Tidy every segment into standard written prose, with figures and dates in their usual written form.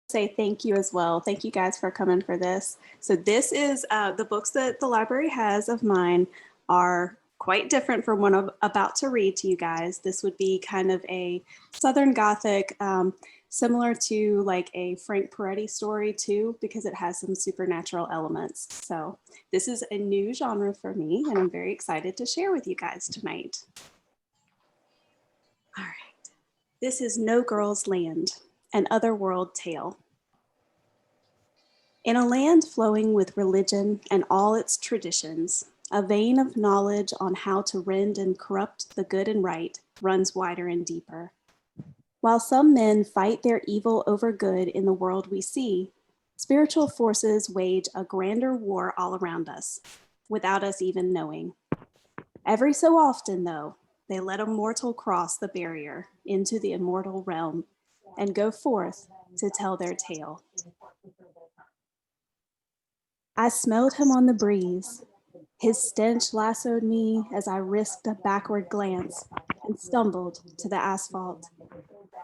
say thank you as well. Thank you guys for coming for this. So this is the books that the library has of mine are quite different from what I'm about to read to you guys. This would be kind of a Southern Gothic, similar to like a Frank Peretti story too, because it has some supernatural elements. So this is a new genre for me, and I'm very excited to share with you guys tonight. All right. This is No Girl's Land, an otherworld tale. In a land flowing with religion and all its traditions, a vein of knowledge on how to rend and corrupt the good and right runs wider and deeper. While some men fight their evil over good in the world we see, spiritual forces wage a grander war all around us, without us even knowing. Every so often, though, they let a mortal cross the barrier into the immortal realm and go forth to tell their tale. I smelled him on the breeze. His stench lassoed me as I risked a backward glance and stumbled to the asphalt.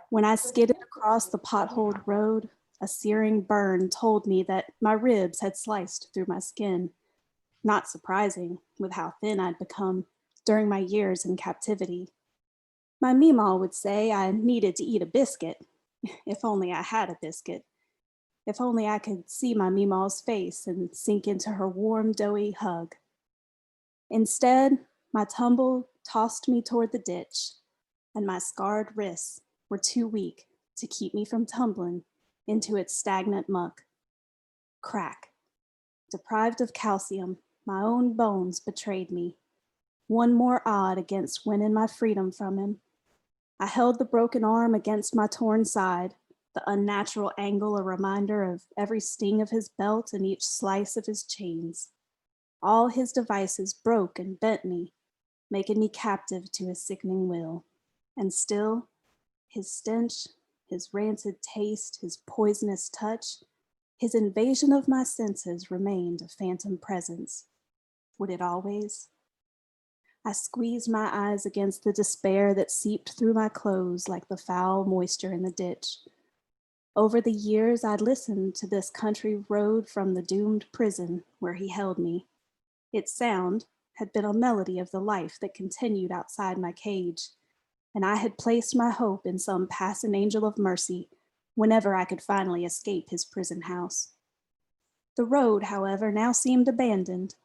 When I skidded across the potholed road, a searing burn told me that my ribs had sliced through my skin. Not surprising, with how thin I'd become during my years in captivity. My Meemaw would say I needed to eat a biscuit, if only I had a biscuit. If only I could see my Meemaw's face and sink into her warm, doughy hug. Instead, my tumble tossed me toward the ditch, and my scarred wrists were too weak to keep me from tumbling into its stagnant muck. Crack. Deprived of calcium, my own bones betrayed me. One more odd against winning my freedom from him. I held the broken arm against my torn side, the unnatural angle a reminder of every sting of his belt and each slice of his chains. All his devices broke and bent me, making me captive to his sickening will. And still, his stench, his rancid taste, his poisonous touch, his invasion of my senses remained a phantom presence. Would it always? I squeezed my eyes against the despair that seeped through my clothes like the foul moisture in the ditch. Over the years, I'd listened to this country road from the doomed prison where he held me. Its sound had been a melody of the life that continued outside my cage, and I had placed my hope in some passing angel of mercy whenever I could finally escape his prison house. The road, however, now seemed abandoned,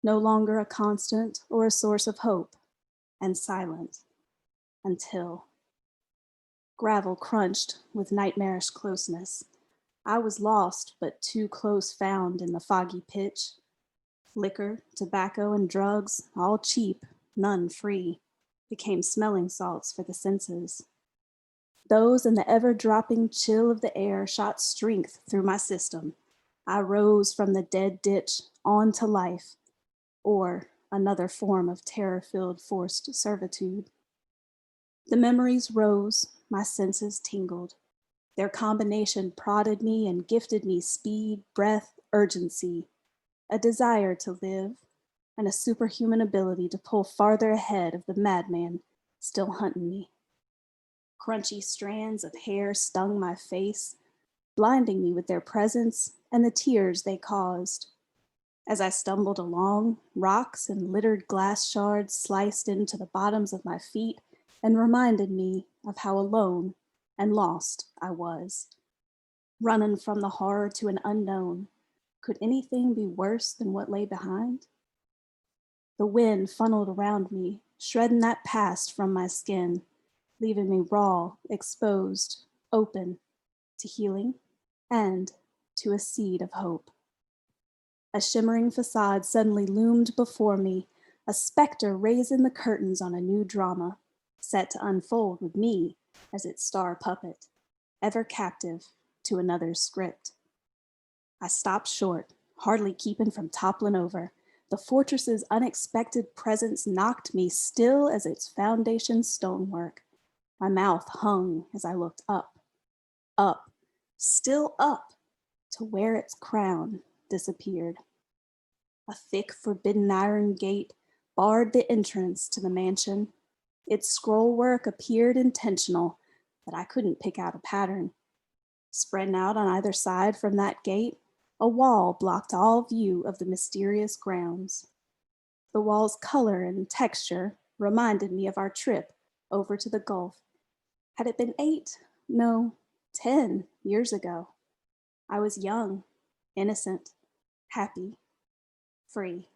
no longer a constant or a source of hope, and silent, until gravel crunched with nightmarish closeness. I was lost, but too close found in the foggy pitch. Liquor, tobacco, and drugs, all cheap, none free, became smelling salts for the senses. Those and the ever-dropping chill of the air shot strength through my system. I rose from the dead ditch on to life, or another form of terror-filled forced servitude. The memories rose, my senses tingled. Their combination prodded me and gifted me speed, breath, urgency, a desire to live, and a superhuman ability to pull farther ahead of the madman still hunting me. Crunchy strands of hair stung my face, blinding me with their presence and the tears they caused. As I stumbled along, rocks and littered glass shards sliced into the bottoms of my feet and reminded me of how alone and lost I was. Running from the horror to an unknown, could anything be worse than what lay behind? The wind funneled around me, shredding that past from my skin, leaving me raw, exposed, open to healing and to a seed of hope. A shimmering facade suddenly loomed before me, a specter raising the curtains on a new drama, set to unfold with me as its star puppet, ever captive to another's script. I stopped short, hardly keeping from toppling over. The fortress's unexpected presence knocked me still as its foundation stonework. My mouth hung as I looked up, still up, to where its crown disappeared. A thick, forbidden iron gate barred the entrance to the mansion. Its scrollwork appeared intentional, but I couldn't pick out a pattern. Spreading out on either side from that gate, a wall blocked all view of the mysterious grounds. The wall's color and texture reminded me of our trip over to the Gulf. Had it been 8, no, 10 years ago? I was young, innocent, happy, free.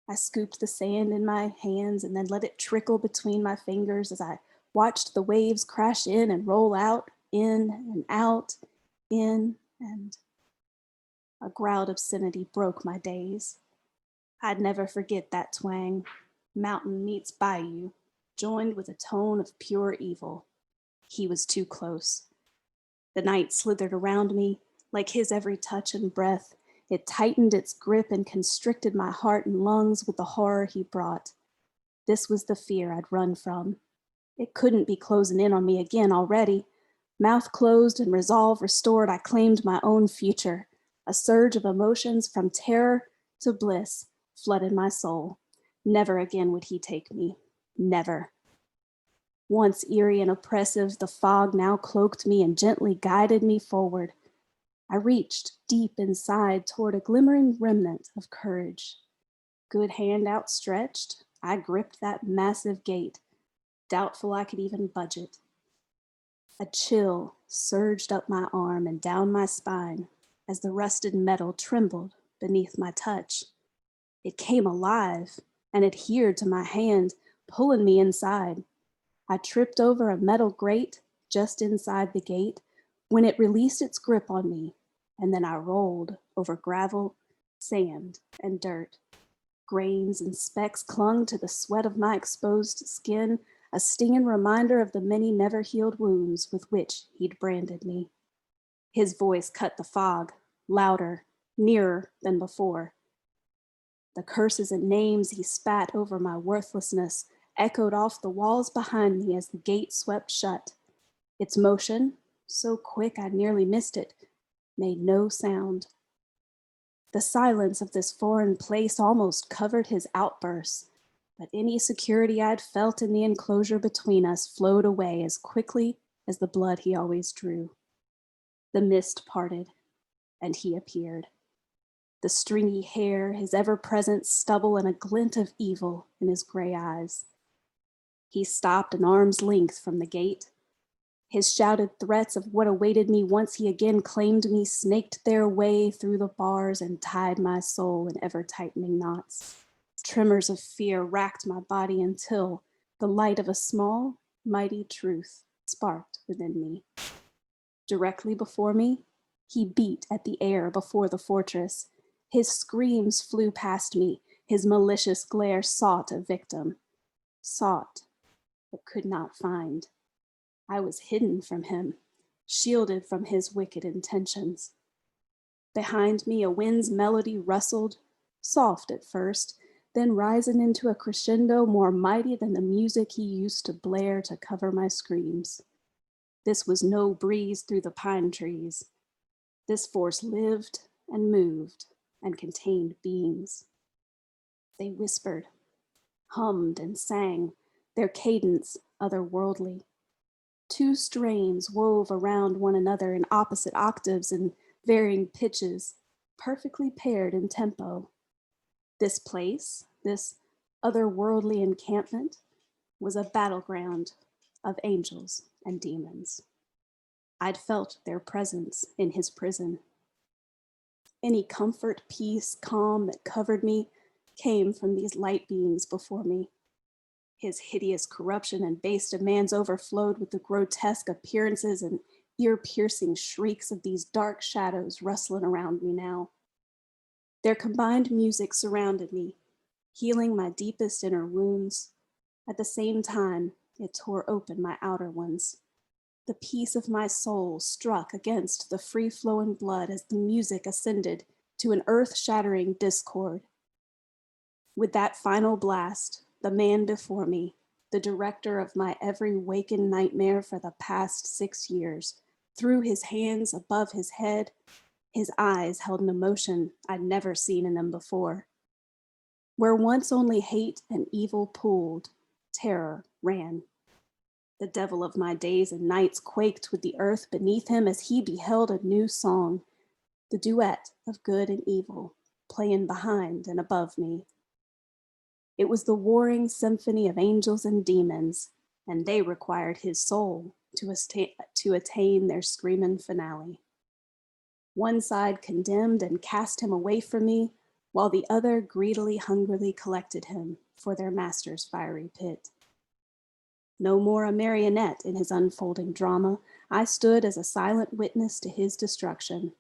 I scooped the sand in my hands and then let it trickle between my fingers as I watched the waves crash in and roll out, in and out, in and a growled obscenity broke my daze. I'd never forget that twang. Mountain meets bayou, joined with a tone of pure evil. He was too close. The night slithered around me, like his every touch and breath. It tightened its grip and constricted my heart and lungs with the horror he brought. This was the fear I'd run from. It couldn't be closing in on me again already. Mouth closed and resolve restored, I claimed my own future. A surge of emotions from terror to bliss flooded my soul. Never again would he take me. Never. Once eerie and oppressive, the fog now cloaked me and gently guided me forward. I reached deep inside toward a glimmering remnant of courage. Good hand outstretched, I gripped that massive gate, doubtful I could even budge it. A chill surged up my arm and down my spine as the rusted metal trembled beneath my touch. It came alive and adhered to my hand, pulling me inside. I tripped over a metal grate just inside the gate when it released its grip on me, and then I rolled over gravel, sand, and dirt. Grains and specks clung to the sweat of my exposed skin, a stinging reminder of the many never-healed wounds with which he'd branded me. His voice cut the fog, louder, nearer than before. The curses and names he spat over my worthlessness echoed off the walls behind me as the gate swept shut. Its motion, so quick I nearly missed it, made no sound. The silence of this foreign place almost covered his outbursts, but any security I'd felt in the enclosure between us flowed away as quickly as the blood he always drew. The mist parted, and he appeared. The stringy hair, his ever-present stubble, and a glint of evil in his gray eyes. He stopped an arm's length from the gate. His shouted threats of what awaited me once he again claimed me snaked their way through the bars and tied my soul in ever-tightening knots. Tremors of fear racked my body until the light of a small, mighty truth sparked within me. Directly before me, he beat at the air before the fortress. His screams flew past me. His malicious glare sought a victim. Sought, but could not find. I was hidden from him, shielded from his wicked intentions. Behind me, a wind's melody rustled, soft at first, then rising into a crescendo more mighty than the music he used to blare to cover my screams. This was no breeze through the pine trees. This force lived and moved and contained beings. They whispered, hummed, and sang, their cadence otherworldly. Two strains wove around one another in opposite octaves and varying pitches, perfectly paired in tempo. This place, this otherworldly encampment, was a battleground of angels and demons. I'd felt their presence in his prison. Any comfort, peace, calm that covered me came from these light beings before me. His hideous corruption and base demands overflowed with the grotesque appearances and ear-piercing shrieks of these dark shadows rustling around me now. Their combined music surrounded me, healing my deepest inner wounds. At the same time, it tore open my outer ones. The peace of my soul struck against the free-flowing blood as the music ascended to an earth-shattering discord. With that final blast, the man before me, the director of my every wakened nightmare for the past 6 years, threw his hands above his head. His eyes held an emotion I'd never seen in them before. Where once only hate and evil pooled, terror ran. The devil of my days and nights quaked with the earth beneath him as he beheld a new song, the duet of good and evil, playing behind and above me. It was the warring symphony of angels and demons, and they required his soul to attain their screaming finale. One side condemned and cast him away from me, while the other hungrily collected him for their master's fiery pit. No more a marionette in his unfolding drama, I stood as a silent witness to his destruction.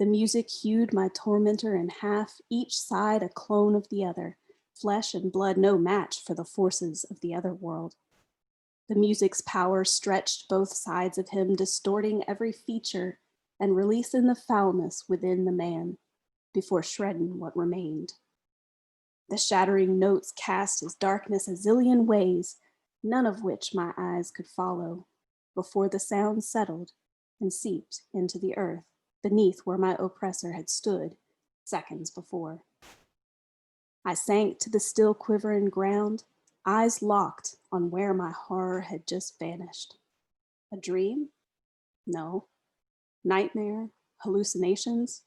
The music hewed my tormentor in half, each side a clone of the other, flesh and blood no match for the forces of the other world. The music's power stretched both sides of him, distorting every feature and releasing the foulness within the man before shredding what remained. The shattering notes cast his darkness a zillion ways, none of which my eyes could follow, before the sound settled and seeped into the earth beneath where my oppressor had stood seconds before. I sank to the still quivering ground, eyes locked on where my horror had just vanished. A dream? No. Nightmare? Hallucinations?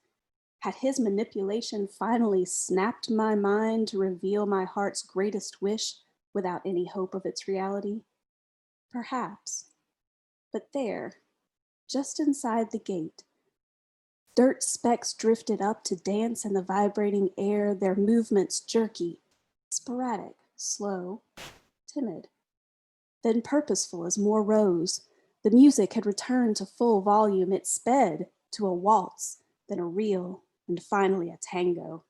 Had his manipulation finally snapped my mind to reveal my heart's greatest wish without any hope of its reality? Perhaps. But there, just inside the gate, dirt specks drifted up to dance in the vibrating air, their movements jerky, sporadic, slow, timid. Then purposeful as more rose, the music had returned to full volume. It sped to a waltz, then a reel, and finally a tango.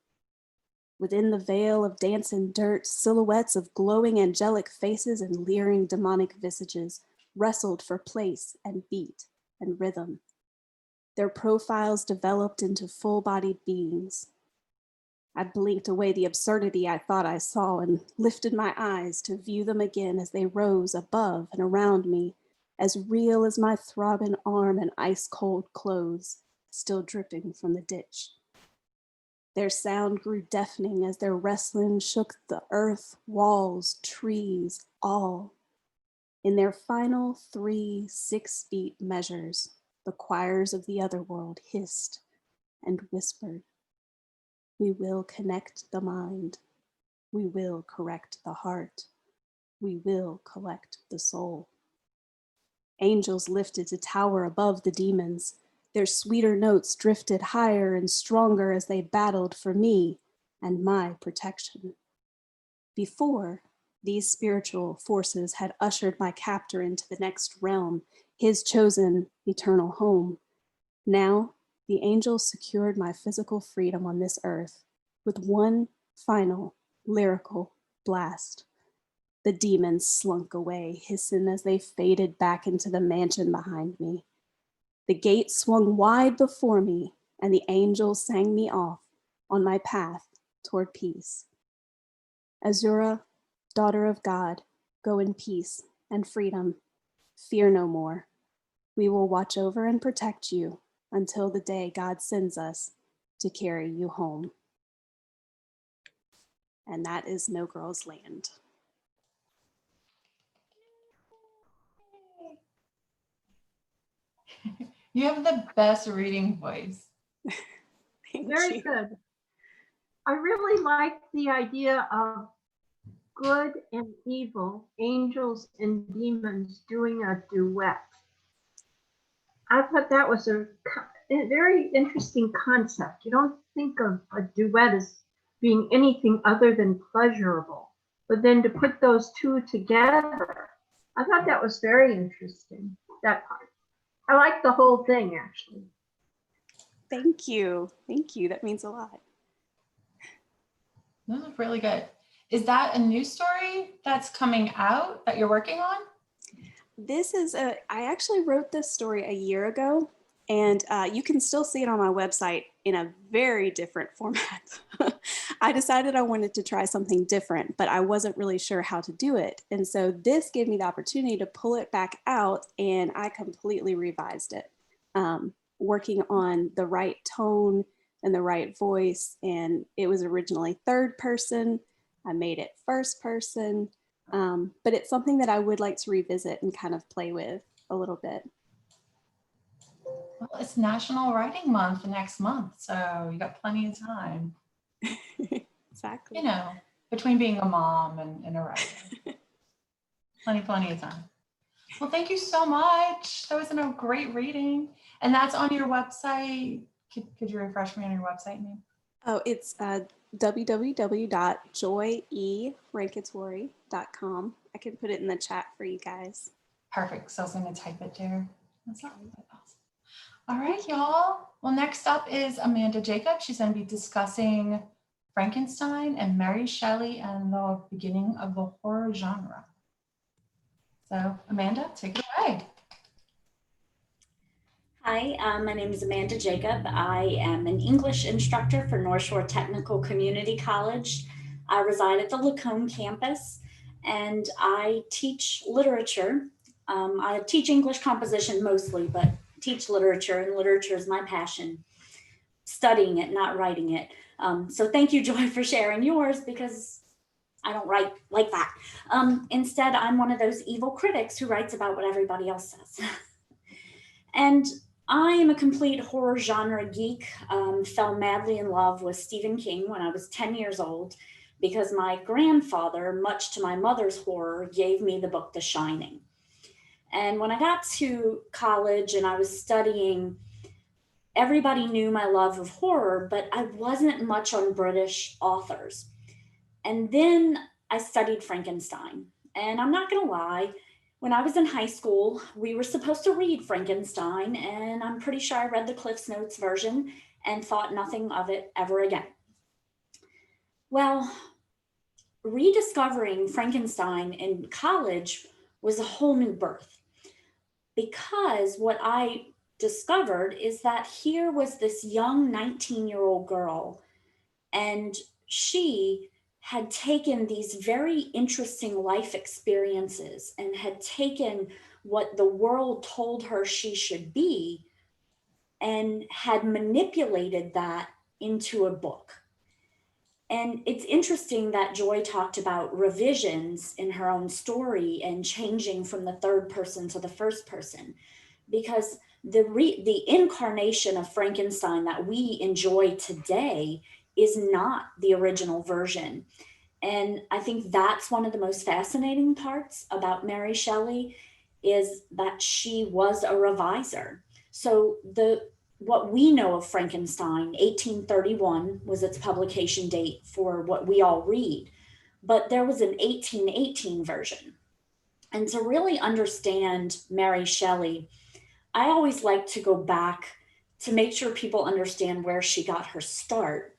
Within the veil of dancing dirt, silhouettes of glowing angelic faces and leering demonic visages wrestled for place and beat and rhythm. Their profiles developed into full-bodied beings. I blinked away the absurdity I thought I saw and lifted my eyes to view them again as they rose above and around me, as real as my throbbing arm and ice-cold clothes still dripping from the ditch. Their sound grew deafening as their wrestling shook the earth, walls, trees, all. In their final 3 6-beat measures, the choirs of the other world hissed and whispered, "We will connect the mind. We will correct the heart. We will collect the soul." Angels lifted to tower above the demons. Their sweeter notes drifted higher and stronger as they battled for me and my protection. Before, these spiritual forces had ushered my captor into the next realm, his chosen eternal home. Now, the angels secured my physical freedom on this earth with one final lyrical blast. The demons slunk away, hissing as they faded back into the mansion behind me. The gate swung wide before me, and the angels sang me off on my path toward peace. Azura, daughter of God, go in peace and freedom. Fear no more. We will watch over and protect you until the day God sends us to carry you home. And that is No Girl's Land. You have the best reading voice. Very good. I really like the idea of good and evil, angels and demons doing a duet. I thought that was a very interesting concept. You don't think of a duet as being anything other than pleasurable, but then to put those two together, I thought that was very interesting, that part. I like the whole thing, actually. Thank you. Thank you. That means a lot. That was really good. Is that a new story that's coming out that you're working on? I actually wrote this story a year ago, and you can still see it on my website in a very different format. I decided I wanted to try something different, but I wasn't really sure how to do it. And so this gave me the opportunity to pull it back out, and I completely revised it, working on the right tone and the right voice. And it was originally third person. I made it first person. But it's something that I would like to revisit and kind of play with a little bit. Well, it's National Writing Month next month, so you got plenty of time. Exactly. You know, between being a mom and a writer. plenty of time. Well, thank you so much. That was a great reading. And that's on your website. Could you refresh me on your website name? Oh, it's www.joyerancatore.com. I can put it in the chat for you guys. Perfect. So I was going to type it there. That's awesome. All right, y'all. Well, next up is Amanda Jacob. She's going to be discussing Frankenstein and Mary Shelley and the beginning of the horror genre. So, Amanda, take it away. Hi, my name is Amanda Jacob. I am an English instructor for North Shore Technical Community College. I reside at the Lacombe campus and I teach literature. I teach English composition mostly, but teach literature, and literature is my passion. Studying it, not writing it. So thank you, Joy, for sharing yours, because I don't write like that. Instead, I'm one of those evil critics who writes about what everybody else says. And I am a complete horror genre geek. Fell madly in love with Stephen King when I was 10 years old, because my grandfather, much to my mother's horror, gave me the book The Shining. And when I got to college and I was studying, everybody knew my love of horror, but I wasn't much on British authors. And then I studied Frankenstein. And I'm not gonna lie, when I was in high school, we were supposed to read Frankenstein, and I'm pretty sure I read the Cliff's Notes version and thought nothing of it ever again. Well, rediscovering Frankenstein in college was a whole new birth, because what I discovered is that here was this young 19-year-old girl, and she had taken these very interesting life experiences and had taken what the world told her she should be and had manipulated that into a book. And it's interesting that Joy talked about revisions in her own story and changing from the third person to the first person, because the incarnation of Frankenstein that we enjoy today is not the original version. And I think that's one of the most fascinating parts about Mary Shelley, is that she was a reviser. So what we know of Frankenstein, 1831 was its publication date for what we all read, but there was an 1818 version. And to really understand Mary Shelley, I always like to go back to make sure people understand where she got her start,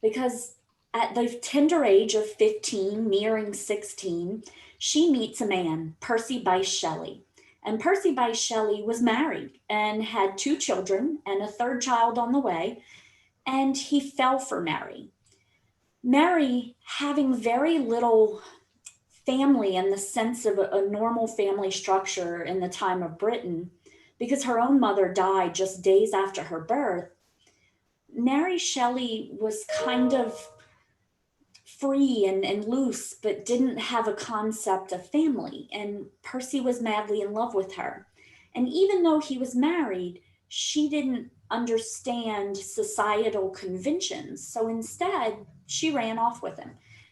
because at the tender age of 15, nearing 16, she meets a man, Percy Bysshe Shelley. And Percy Bysshe Shelley was married and had 2 children and a 3rd child on the way, and he fell for Mary. Mary, having very little family in the sense of a normal family structure in the time of Britain, because her own mother died just days after her birth, Mary Shelley was kind of free and loose, but didn't have a concept of family. And Percy was madly in love with her. And even though he was married, she didn't understand societal conventions. So instead, she ran off with him.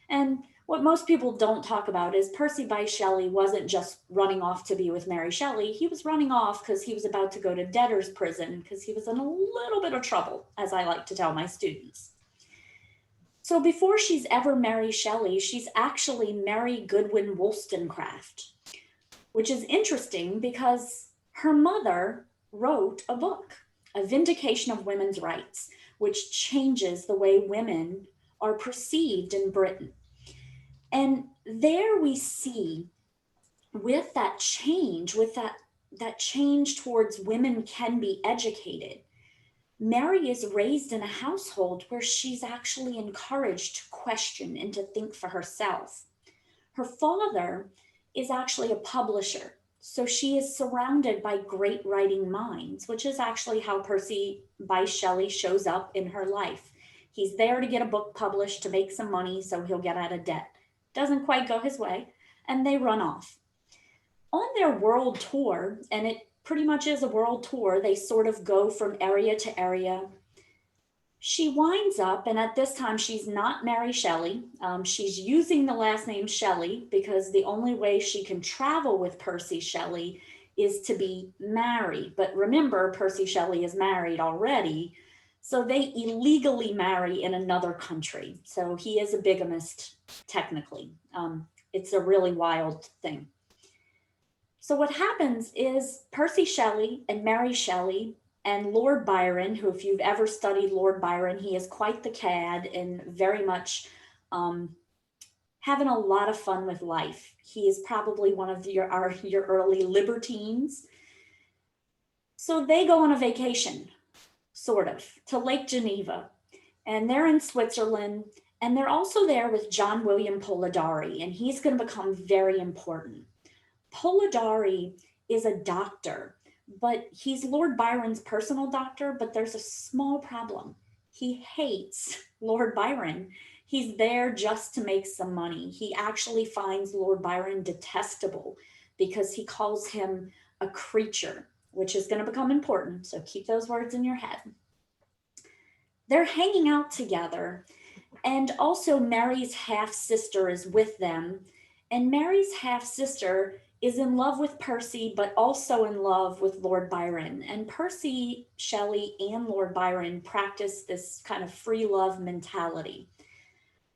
And what most people don't talk about is Percy Bysshe Shelley wasn't just running off to be with Mary Shelley. He was running off because he was about to go to debtor's prison, because he was in a little bit of trouble, as I like to tell my students. So before she's ever Mary Shelley, she's actually Mary Goodwin Wollstonecraft, which is interesting because her mother wrote a book, A Vindication of Women's Rights, which changes the way women are perceived in Britain. And there we see, with that change, that change towards women can be educated, Mary is raised in a household where she's actually encouraged to question and to think for herself. Her father is actually a publisher, so she is surrounded by great writing minds, which is actually how Percy Bysshe Shelley shows up in her life. He's there to get a book published to make some money so he'll get out of debt. Doesn't quite go his way, and they run off. On their world tour, and it pretty much is a world tour, they sort of go from area to area. She winds up, and at this time, she's not Mary Shelley. She's using the last name Shelley because the only way she can travel with Percy Shelley is to be married. But remember, Percy Shelley is married already, so they illegally marry in another country. So he is a bigamist, technically. It's a really wild thing. So what happens is Percy Shelley and Mary Shelley and Lord Byron, who, if you've ever studied Lord Byron, he is quite the cad and very much having a lot of fun with life. He is probably one of your early libertines. So they go on a vacation, sort of, to Lake Geneva. And they're in Switzerland. And they're also there with John William Polidori. And he's going to become very important. Polidori is a doctor, but he's Lord Byron's personal doctor, but there's a small problem. He hates Lord Byron. He's there just to make some money. He actually finds Lord Byron detestable because he calls him a creature, which is going to become important. So keep those words in your head. They're hanging out together, and also Mary's half-sister is with them. And Mary's half-sister is in love with Percy, but also in love with Lord Byron. And Percy Shelley and Lord Byron practice this kind of free love mentality.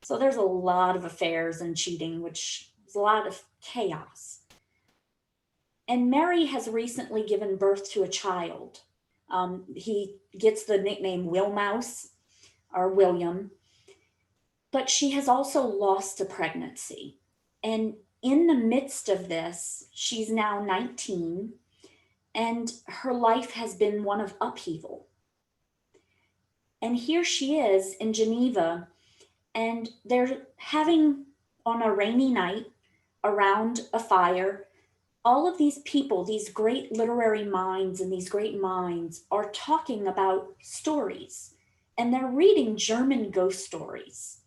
So there's a lot of affairs and cheating, which is a lot of chaos. And Mary has recently given birth to a child. He gets the nickname Wilmouse, or William, but she has also lost a pregnancy. And in the midst of this, she's now 19, and her life has been one of upheaval. And here she is in Geneva, and they're having, on a rainy night, around a fire, all of these people, these great literary minds and these great minds are talking about stories, and they're reading German ghost stories.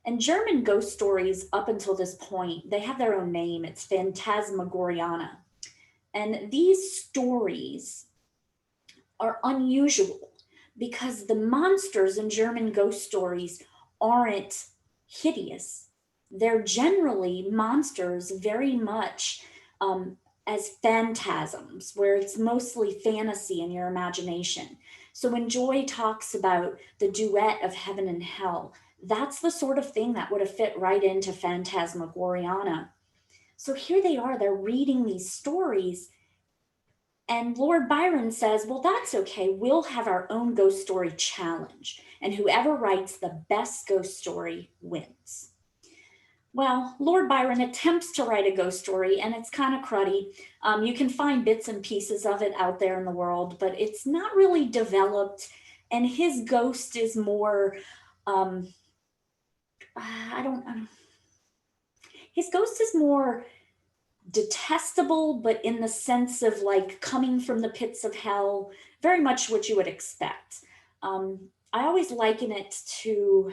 And German ghost stories, up until this point, they have their own name. It's Phantasmagoriana. And these stories are unusual because the monsters in German ghost stories aren't hideous. They're generally monsters very much as phantasms, where it's mostly fantasy in your imagination. So when Joy talks about the duet of heaven and hell, that's the sort of thing that would have fit right into Phantasmagoriana. So here they are, they're reading these stories, and Lord Byron says, well, that's okay. We'll have our own ghost story challenge, and whoever writes the best ghost story wins. Well, Lord Byron attempts to write a ghost story, and it's kind of cruddy. You can find bits and pieces of it out there in the world, but it's not really developed, and his ghost is more... his ghost is more detestable, but in the sense of like coming from the pits of hell, very much what you would expect. I always liken it to,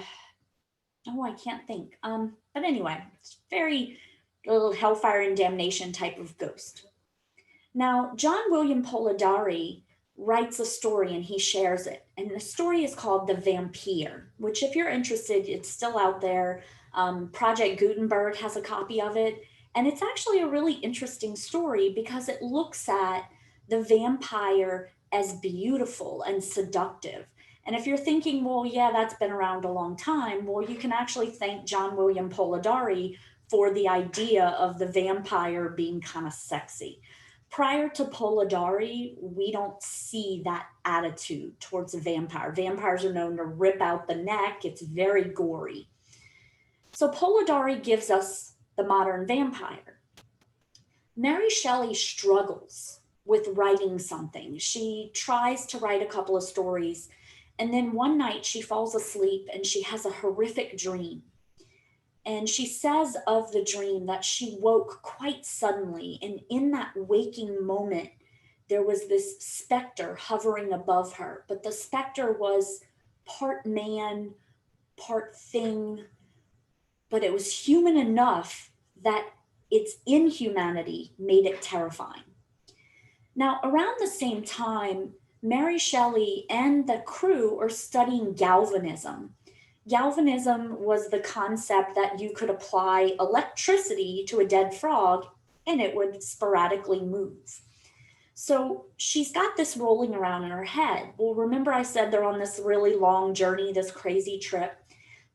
I can't think. But anyway, it's very little hellfire and damnation type of ghost. Now, John William Polidori writes a story and he shares it. And the story is called The Vampire, which if you're interested, it's still out there. Project Gutenberg has a copy of it. And it's actually a really interesting story because it looks at the vampire as beautiful and seductive. And if you're thinking, well, yeah, that's been around a long time, well, you can actually thank John William Polidori for the idea of the vampire being kind of sexy. Prior to Polidori, we don't see that attitude towards a vampire. Vampires are known to rip out the neck. It's very gory. So Polidori gives us the modern vampire. Mary Shelley struggles with writing something. She tries to write a couple of stories, and then one night she falls asleep and she has a horrific dream. And she says of the dream that she woke quite suddenly, and in that waking moment, there was this specter hovering above her, but the specter was part man, part thing, but it was human enough that its inhumanity made it terrifying. Now, around the same time, Mary Shelley and the crew are studying galvanism. Galvanism was the concept that you could apply electricity to a dead frog and it would sporadically move. So she's got this rolling around in her head. Well, remember I said they're on this really long journey, this crazy trip.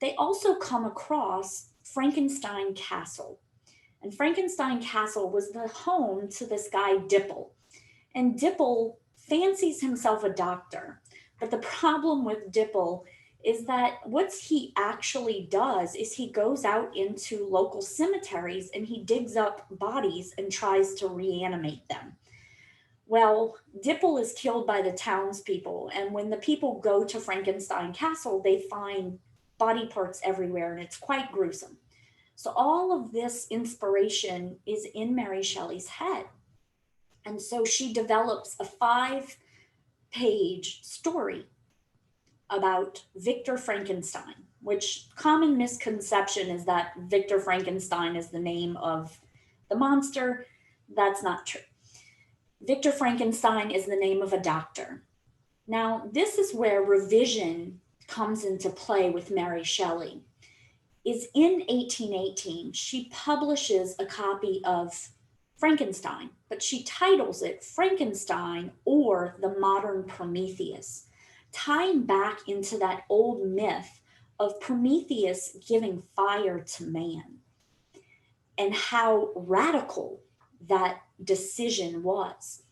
They also come across Frankenstein Castle. And Frankenstein Castle was the home to this guy, Dipple. And Dipple fancies himself a doctor. But the problem with Dipple is that what he actually does is he goes out into local cemeteries and he digs up bodies and tries to reanimate them. Well, Dipple is killed by the townspeople. And when the people go to Frankenstein Castle, they find body parts everywhere and it's quite gruesome. So all of this inspiration is in Mary Shelley's head. And so she develops a 5-page story about Victor Frankenstein, which common misconception is that Victor Frankenstein is the name of the monster. That's not true. Victor Frankenstein is the name of a doctor. Now, this is where revision comes into play with Mary Shelley. Is in 1818, she publishes a copy of Frankenstein, but she titles it Frankenstein or the Modern Prometheus, tying back into that old myth of Prometheus giving fire to man and how radical that decision was.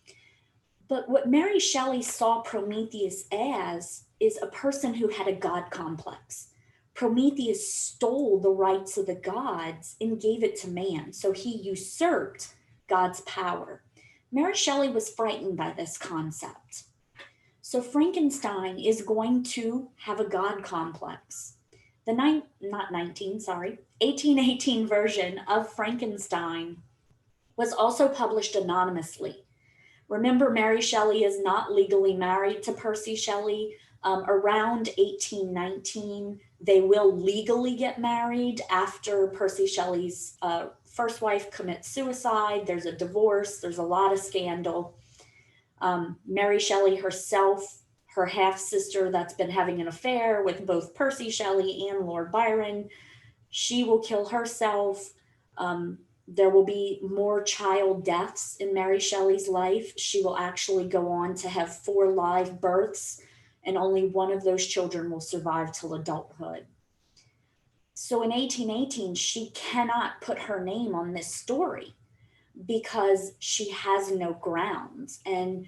But what Mary Shelley saw Prometheus as is a person who had a God complex. Prometheus stole the rights of the gods and gave it to man, so he usurped God's power. Mary Shelley was frightened by this concept. So Frankenstein is going to have a God complex. The 1818 version of Frankenstein was also published anonymously. Remember, Mary Shelley is not legally married to Percy Shelley. Around 1819, they will legally get married after Percy Shelley's first wife commits suicide. There's a divorce. There's a lot of scandal. Mary Shelley herself, her half-sister that's been having an affair with both Percy Shelley and Lord Byron, she will kill herself. There will be more child deaths in Mary Shelley's life. She will actually go on to have 4 live births, and only one of those children will survive till adulthood. So in 1818, she cannot put her name on this story because she has no grounds, and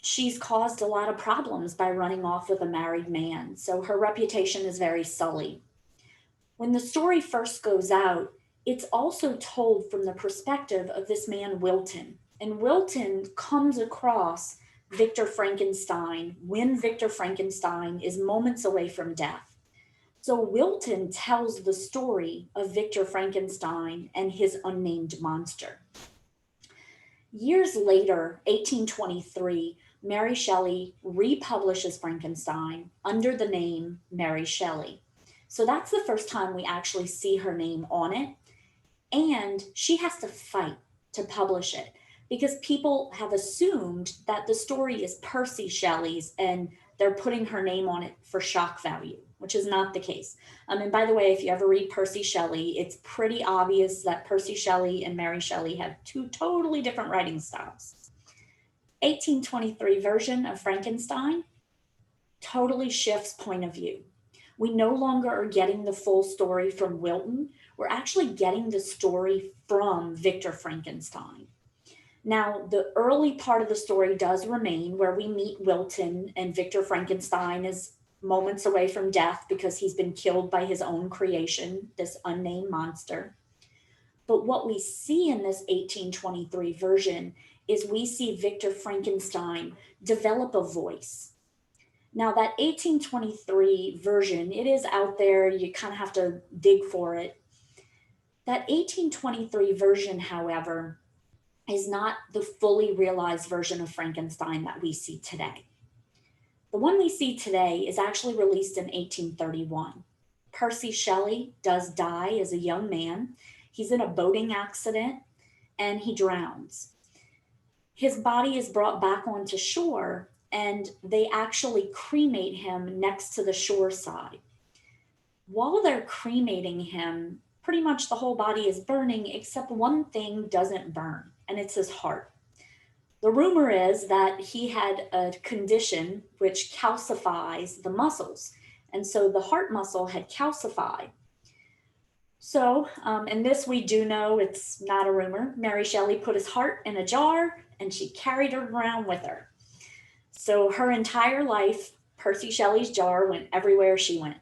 she's caused a lot of problems by running off with a married man. So her reputation is very sullied. When the story first goes out, it's also told from the perspective of this man, Wilton. And Wilton comes across Victor Frankenstein when Victor Frankenstein is moments away from death. So Wilton tells the story of Victor Frankenstein and his unnamed monster. Years later, 1823, Mary Shelley republishes Frankenstein under the name Mary Shelley. So that's the first time we actually see her name on it. And she has to fight to publish it because people have assumed that the story is Percy Shelley's and they're putting her name on it for shock value, which is not the case. And by the way, if you ever read Percy Shelley, it's pretty obvious that Percy Shelley and Mary Shelley have 2 totally different writing styles. 1823 version of Frankenstein totally shifts point of view. We no longer are getting the full story from Wilton. We're actually getting the story from Victor Frankenstein. Now, the early part of the story does remain where we meet Wilton and Victor Frankenstein is moments away from death because he's been killed by his own creation, this unnamed monster. But what we see in this 1823 version is we see Victor Frankenstein develop a voice. Now that 1823 version, it is out there, you kind of have to dig for it. That 1823 version, however, is not the fully realized version of Frankenstein that we see today. The one we see today is actually released in 1831. Percy Shelley does die as a young man. He's in a boating accident and he drowns. His body is brought back onto shore and they actually cremate him next to the shore side. While they're cremating him, pretty much the whole body is burning except one thing doesn't burn, and it's his heart. The rumor is that he had a condition which calcifies the muscles, and so the heart muscle had calcified. So, and this we do know, it's not a rumor, Mary Shelley put his heart in a jar and she carried it around with her. So her entire life, Percy Shelley's jar went everywhere she went.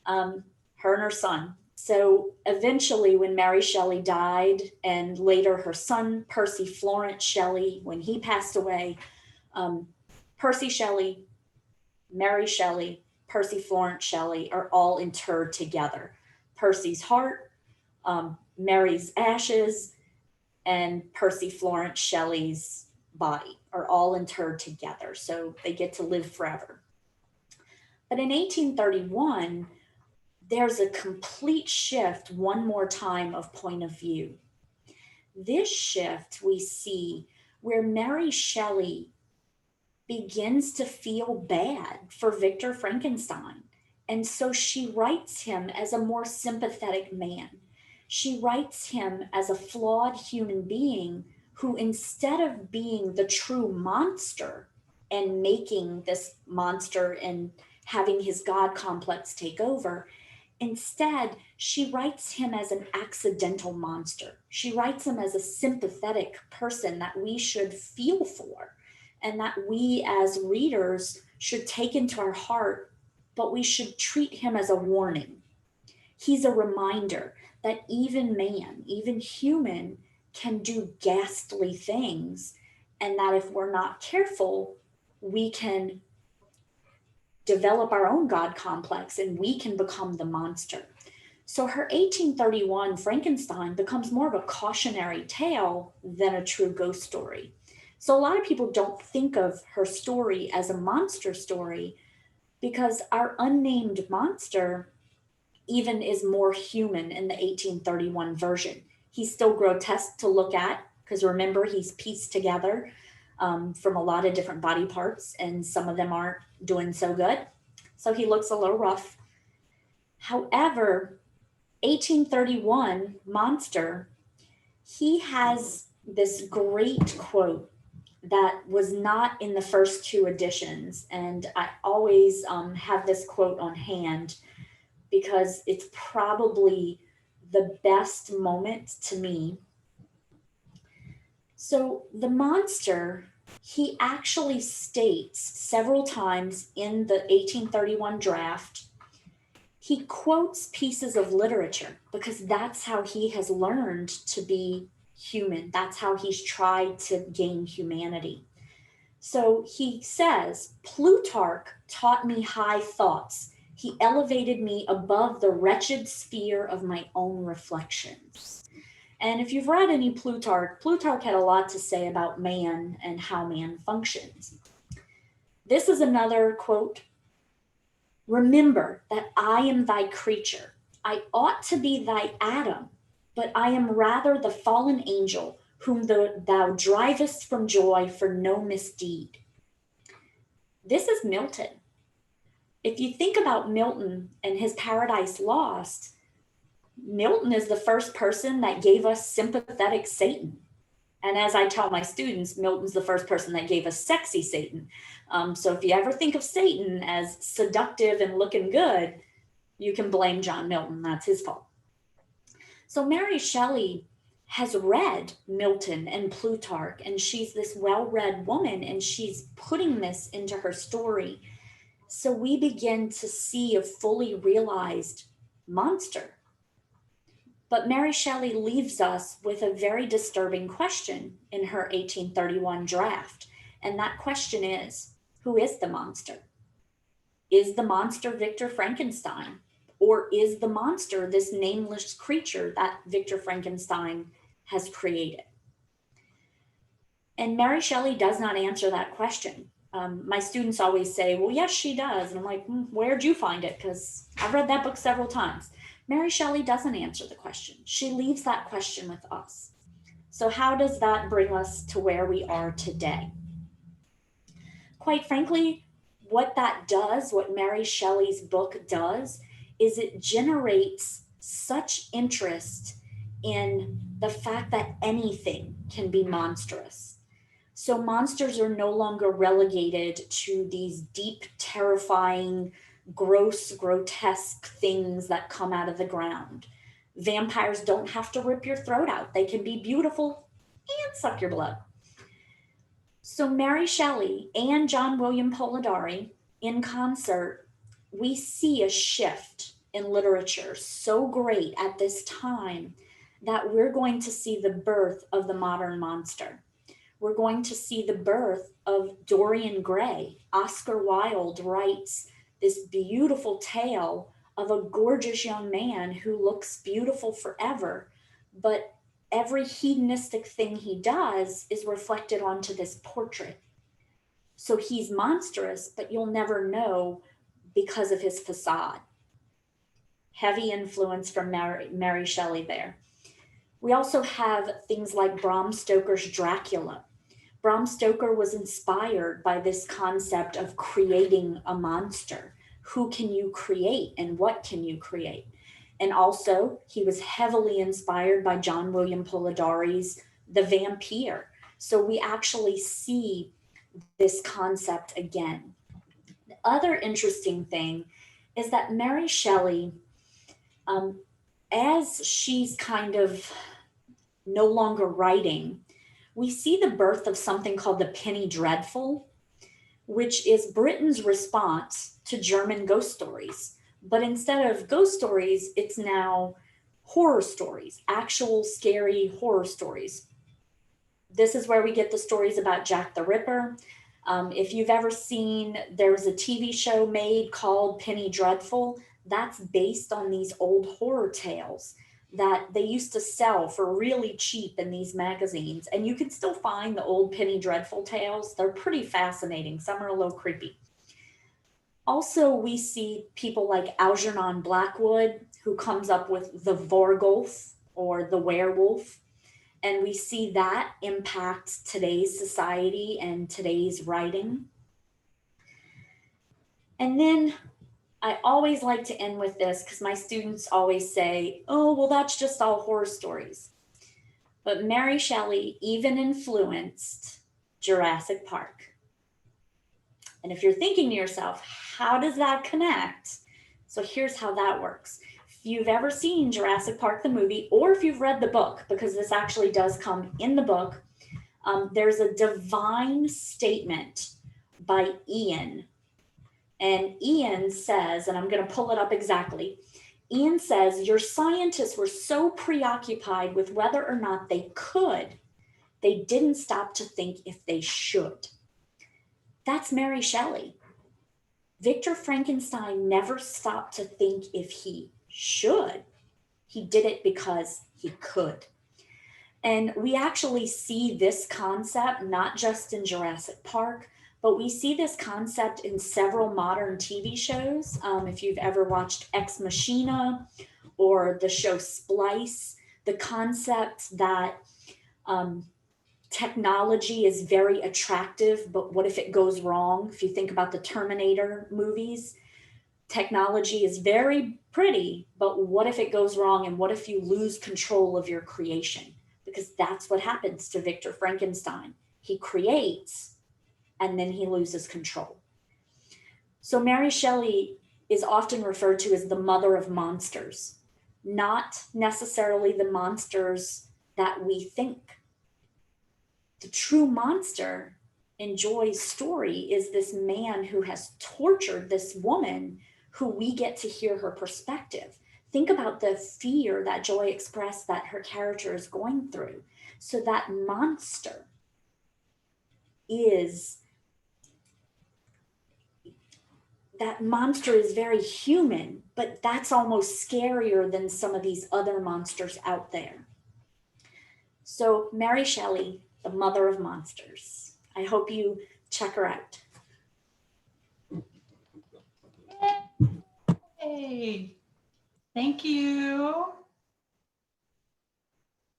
Her and her son. So eventually when Mary Shelley died, and later her son, Percy Florence Shelley, when he passed away, Percy Shelley, Mary Shelley, Percy Florence Shelley are all interred together. Percy's heart, Mary's ashes, and Percy Florence Shelley's body are all interred together. So they get to live forever. But in 1831, there's a complete shift one more time of point of view. This shift we see where Mary Shelley begins to feel bad for Victor Frankenstein. And so she writes him as a more sympathetic man. She writes him as a flawed human being who, instead of being the true monster and making this monster and having his God complex take over, instead, she writes him as an accidental monster. She writes him as a sympathetic person that we should feel for and that we as readers should take into our heart, but we should treat him as a warning. He's a reminder that even man, even human, can do ghastly things, and that if we're not careful, we can develop our own God complex and we can become the monster. So her 1831 Frankenstein becomes more of a cautionary tale than a true ghost story. So a lot of people don't think of her story as a monster story because our unnamed monster even is more human in the 1831 version. He's still grotesque to look at because remember, he's pieced together from a lot of different body parts, and some of them aren't doing so good. So he looks a little rough. However, 1831 monster, he has this great quote that was not in the first two editions. And I always have this quote on hand because it's probably the best moment to me. So the monster, he actually states several times in the 1831 draft, he quotes pieces of literature because that's how he has learned to be human. That's how he's tried to gain humanity. So he says, Plutarch taught me high thoughts. He elevated me above the wretched sphere of my own reflections. And if you've read any Plutarch had a lot to say about man and how man functions. This is another quote. Remember that I am thy creature. I ought to be thy Adam, but I am rather the fallen angel whom thou drivest from joy for no misdeed. This is Milton. If you think about Milton and his Paradise Lost, Milton is the first person that gave us sympathetic Satan. And as I tell my students, Milton's the first person that gave us sexy Satan. So if you ever think of Satan as seductive and looking good, you can blame John Milton. That's his fault. So Mary Shelley has read Milton and Plutarch, and she's this well-read woman, and she's putting this into her story. So we begin to see a fully realized monster. But Mary Shelley leaves us with a very disturbing question in her 1831 draft. And that question is, who is the monster? Is the monster Victor Frankenstein? Or is the monster this nameless creature that Victor Frankenstein has created? And Mary Shelley does not answer that question. My students always say, well, yes, she does. And I'm like, where'd you find it? Because I've read that book several times. Mary Shelley doesn't answer the question. She leaves that question with us. So how does that bring us to where we are today? Quite frankly, what that does, what Mary Shelley's book does, is it generates such interest in the fact that anything can be monstrous. So monsters are no longer relegated to these deep, terrifying, gross, grotesque things that come out of the ground. Vampires don't have to rip your throat out. They can be beautiful and suck your blood. So Mary Shelley and John William Polidori in concert, we see a shift in literature so great at this time that we're going to see the birth of the modern monster. We're going to see the birth of Dorian Gray. Oscar Wilde writes this beautiful tale of a gorgeous young man who looks beautiful forever, but every hedonistic thing he does is reflected onto this portrait. So he's monstrous, but you'll never know because of his facade. Heavy influence from Mary Shelley there. We also have things like Bram Stoker's Dracula. Bram Stoker was inspired by this concept of creating a monster. Who can you create and what can you create? And also, he was heavily inspired by John William Polidori's The Vampire. So we actually see this concept again. The other interesting thing is that Mary Shelley, as she's kind of no longer writing, we see the birth of something called the penny dreadful, which is Britain's response to German ghost stories. But instead of ghost stories, it's now horror stories, actual scary horror stories. This is where we get the stories about Jack the Ripper. If you've ever seen, there was a TV show made called Penny Dreadful. That's based on these old horror tales that they used to sell for really cheap in these magazines. And you can still find the old Penny Dreadful tales. They're pretty fascinating. Some are a little creepy. Also, we see people like Algernon Blackwood, who comes up with the Vorgolf or the werewolf. And we see that impact today's society and today's writing. And then I always like to end with this because my students always say, oh, well, that's just all horror stories. But Mary Shelley even influenced Jurassic Park. And if you're thinking to yourself, how does that connect? So here's how that works. If you've ever seen Jurassic Park, the movie, or if you've read the book, because this actually does come in the book, there's a divine statement by Ian. And Ian says, and I'm going to pull it up exactly. Ian says, your scientists were so preoccupied with whether or not they could, they didn't stop to think if they should. That's Mary Shelley. Victor Frankenstein never stopped to think if he should. He did it because he could. And we actually see this concept not just in Jurassic Park, but we see this concept in several modern TV shows. If you've ever watched Ex Machina or the show Splice, the concept that technology is very attractive, but what if it goes wrong? If you think about the Terminator movies, technology is very pretty, but what if it goes wrong? And what if you lose control of your creation? Because that's what happens to Victor Frankenstein. He creates, and then he loses control. So Mary Shelley is often referred to as the mother of monsters, not necessarily the monsters that we think. The true monster in Joy's story is this man who has tortured this woman who we get to hear her perspective. Think about the fear that Joy expressed that her character is going through. So that monster is very human, but that's almost scarier than some of these other monsters out there. So Mary Shelley, the mother of monsters. I hope you check her out. Yay! Thank you.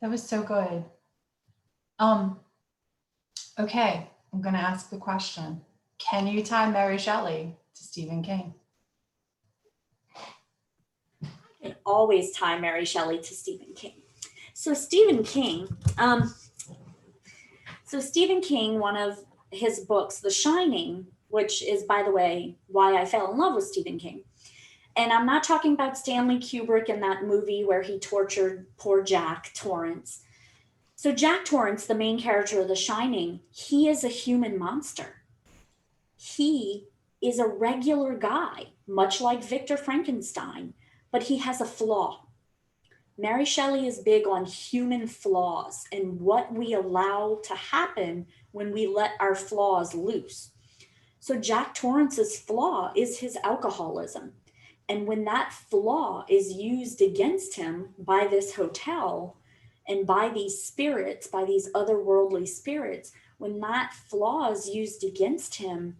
That was so good. Okay, I'm going to ask the question. Can you tie Mary Shelley to Stephen King? I can always tie Mary Shelley to Stephen King. So Stephen King, one of his books, The Shining, which is, by the way, why I fell in love with Stephen King. And I'm not talking about Stanley Kubrick in that movie where he tortured poor Jack Torrance. So Jack Torrance, the main character of The Shining, he is a human monster. He is a regular guy, much like Victor Frankenstein, but he has a flaw. Mary Shelley is big on human flaws and what we allow to happen when we let our flaws loose. So Jack Torrance's flaw is his alcoholism. And when that flaw is used against him by this hotel and by these spirits, by these otherworldly spirits, when that flaw is used against him,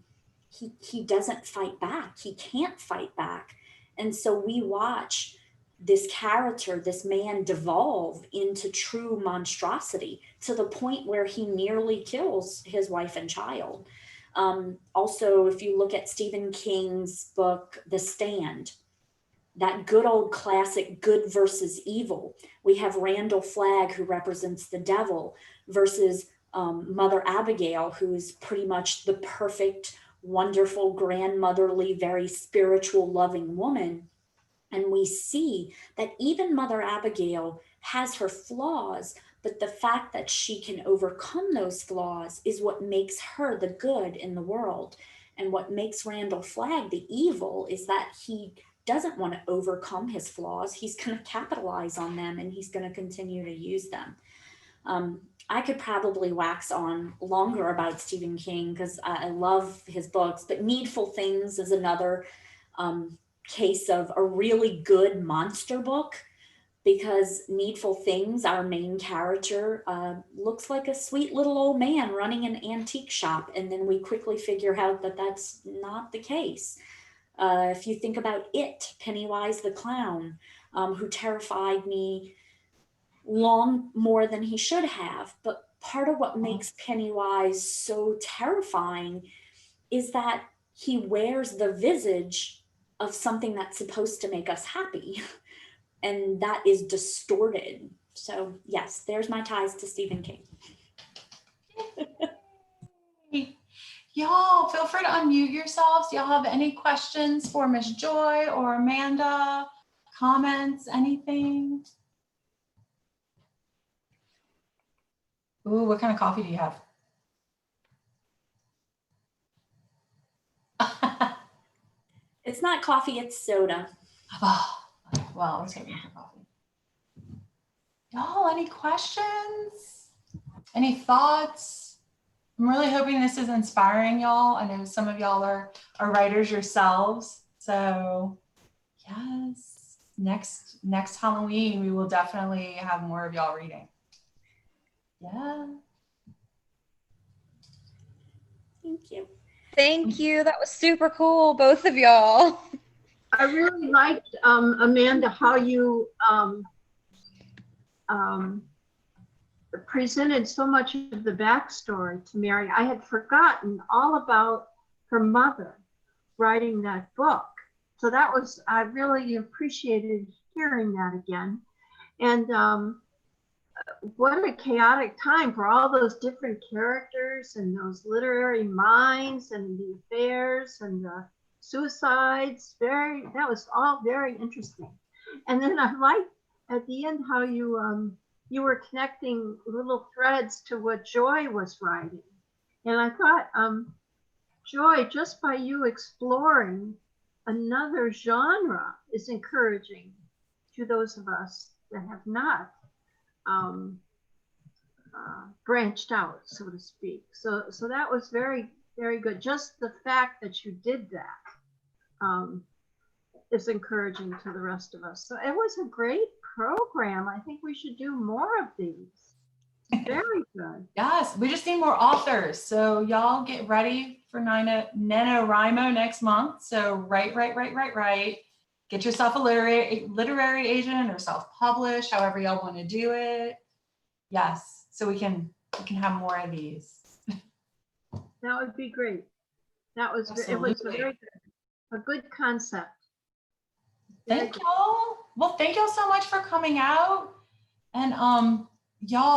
he doesn't fight back. He can't fight back. And so we watch this character, this man, devolve into true monstrosity to the point where he nearly kills his wife and child. Also, if you look at Stephen King's book, The Stand, that good old classic good versus evil, we have Randall Flagg, who represents the devil, versus Mother Abigail, who's pretty much the perfect, wonderful, grandmotherly, very spiritual, loving woman. And we see that even Mother Abigail has her flaws, but the fact that she can overcome those flaws is what makes her the good in the world. And what makes Randall Flagg the evil is that he doesn't want to overcome his flaws. He's going to capitalize on them and he's going to continue to use them. I could probably wax on longer about Stephen King because I love his books, but Needful Things is another case of a really good monster book, because Needful Things, our main character, looks like a sweet little old man running an antique shop. And then we quickly figure out that that's not the case. If you think about It, Pennywise the Clown, who terrified me long more than he should have. But part of what makes Pennywise so terrifying is that he wears the visage of something that's supposed to make us happy. And that is distorted. So yes, there's my ties to Stephen King. Y'all, feel free to unmute yourselves. Y'all have any questions for Miss Joy or Amanda? Comments, anything? Ooh, what kind of coffee do you have? It's not coffee, it's soda. Oh, well, I was hoping for coffee. Y'all, any questions? Any thoughts? I'm really hoping this is inspiring y'all. I know some of y'all are writers yourselves. So yes, next Halloween, we will definitely have more of y'all reading. Yeah. Thank you. Thank you. That was super cool, both of y'all. I really liked, Amanda, how you presented so much of the backstory to Mary. I had forgotten all about her mother writing that book. So that was, I really appreciated hearing that again. And what a chaotic time for all those different characters and those literary minds and the affairs and the suicides. That was all very interesting. And then I liked at the end how you were connecting little threads to what Joy was writing. And I thought, Joy, just by you exploring another genre is encouraging to those of us that have not branched out, so to speak. So that was very, very good. Just the fact that you did that is encouraging to the rest of us. So it was a great program. I think we should do more of these. Very good. Yes, we just need more authors. So y'all get ready for NaNoWriMo next month. So write. get yourself a literary agent or self-publish, however y'all want to do it. Yes, so we can have more of these. That would be great. It was Absolutely. a good concept. Thank y'all. Well, thank y'all so much for coming out. And y'all,